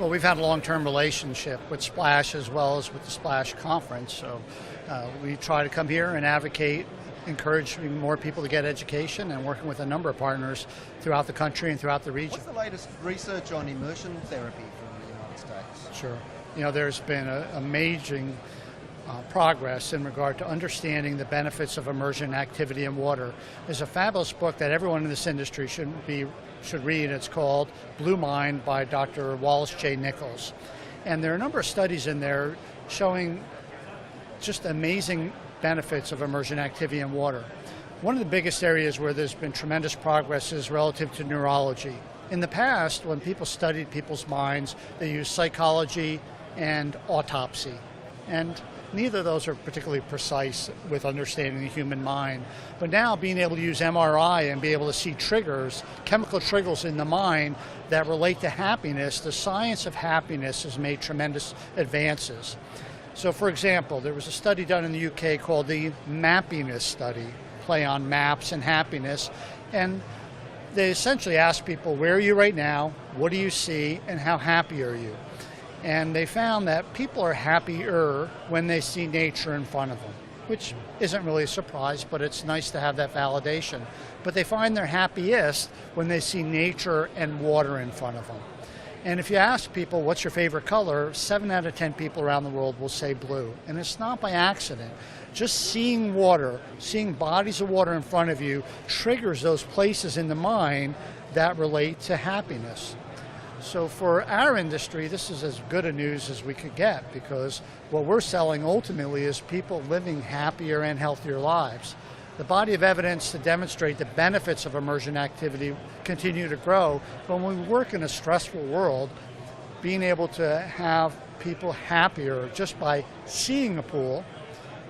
Well, we've had a long-term relationship with Splash as well as with the Splash Conference. So we try to come here and advocate, encouraging more people to get education, and working with a number of partners throughout the country and throughout the region. What's the latest research on immersion therapy from the United States? Sure. There's been amazing progress in regard to understanding the benefits of immersion activity in water. There's a fabulous book that everyone in this industry should read. It's called Blue Mind by Dr. Wallace J. Nichols. And there are a number of studies in there showing just amazing benefits of immersion activity in water. One of the biggest areas where there's been tremendous progress is relative to neurology. In the past, when people studied people's minds, they used psychology and autopsy. And neither of those are particularly precise with understanding the human mind. But now being able to use MRI and be able to see triggers, chemical triggers in the mind that relate to happiness, the science of happiness has made tremendous advances. So for example, there was a study done in the UK called the Mappiness study, play on maps and happiness. And they essentially asked people, where are you right now? What do you see? And how happy are you? And they found that people are happier when they see nature in front of them, which isn't really a surprise, but it's nice to have that validation. But they find they're happiest when they see nature and water in front of them. And if you ask people, what's your favorite color, 7 out of 10 people around the world will say blue. And it's not by accident. Just seeing water, seeing bodies of water in front of you triggers those places in the mind that relate to happiness. So for our industry, this is as good a news as we could get, because what we're selling ultimately is people living happier and healthier lives. The body of evidence to demonstrate the benefits of immersion activity continue to grow, but when we work in a stressful world, being able to have people happier just by seeing a pool,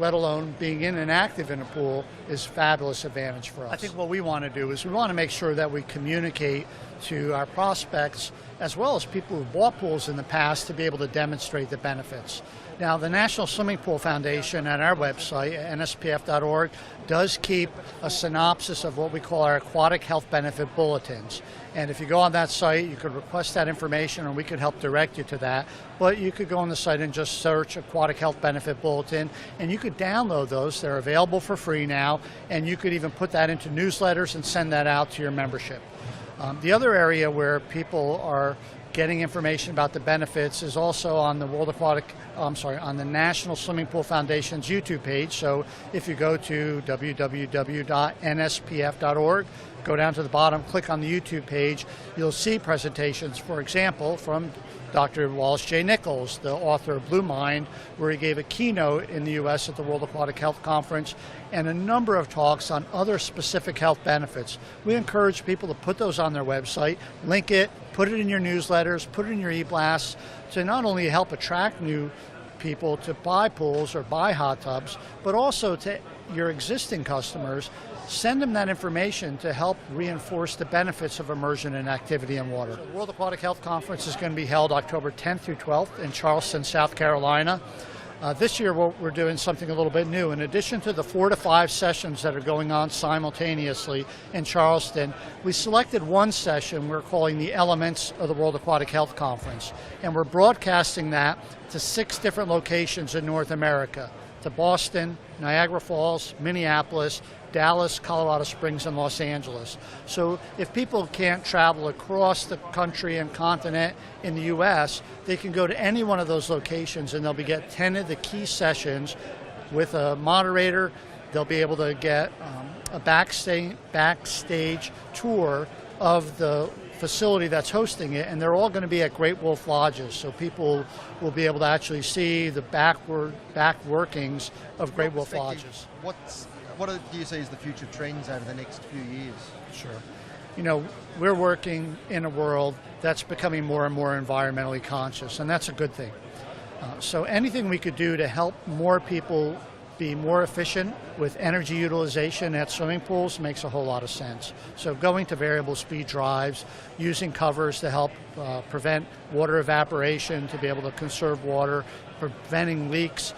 let alone being in and active in a pool, is a fabulous advantage for us. I think what we want to do is we want to make sure that we communicate to our prospects as well as people who bought pools in the past to be able to demonstrate the benefits. Now, the National Swimming Pool Foundation at our website, nspf.org, does keep a synopsis of what we call our aquatic health benefit bulletins. And if you go on that site, you could request that information and we could help direct you to that. But you could go on the site and just search Aquatic Health Benefit Bulletin, and you could download those. They're available for free now, and you could even put that into newsletters and send that out to your membership. The other area where people are getting information about the benefits is also on the on the National Swimming Pool Foundation's YouTube page. So if you go to www.nspf.org, go down to the bottom, click on the YouTube page, you'll see presentations, for example, from Dr. Wallace J. Nichols, the author of Blue Mind, where he gave a keynote in the U.S. at the World Aquatic Health Conference, and a number of talks on other specific health benefits. We encourage people to put those on their website, link it, put it in your newsletters, put it in your e-blasts, to not only help attract new people to buy pools or buy hot tubs, but also to your existing customers, send them that information to help reinforce the benefits of immersion and activity in water. The World Aquatic Health Conference is going to be held October 10th through 12th in Charleston, South Carolina. This year we're doing something a little bit new. In addition to the 4 to 5 sessions that are going on simultaneously in Charleston, we selected one session we're calling the Elements of the World Aquatic Health Conference. And we're broadcasting that to 6 different locations in North America, to Boston, Niagara Falls, Minneapolis, Dallas, Colorado Springs, and Los Angeles. So if people can't travel across the country and continent in the U.S., they can go to any one of those locations and they'll get 10 of the key sessions with a moderator. They'll be able to get a backstage tour of the facility that's hosting it, and they're all going to be at Great Wolf Lodges, so people will be able to actually see the back workings of Great Wolf Lodges. What do you see as the future trends over the next few years? Sure. We're working in a world that's becoming more and more environmentally conscious, and that's a good thing. So anything we could do to help more people be more efficient with energy utilization at swimming pools makes a whole lot of sense. So going to variable speed drives, using covers to help prevent water evaporation, to be able to conserve water, preventing leaks.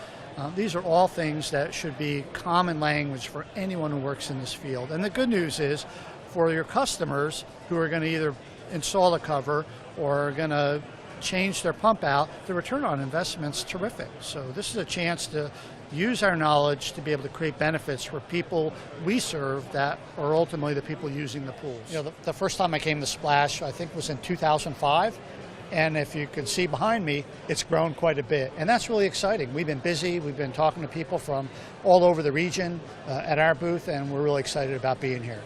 These are all things that should be common language for anyone who works in this field. And the good news is, for your customers who are going to either install a cover or are going to change their pump out, the return on investment's terrific. So this is a chance to use our knowledge to be able to create benefits for people we serve that are ultimately the people using the pools. You know, the first time I came to Splash, I think was in 2005. And if you can see behind me, it's grown quite a bit. And that's really exciting. We've been busy. We've been talking to people from all over the region at our booth, and we're really excited about being here.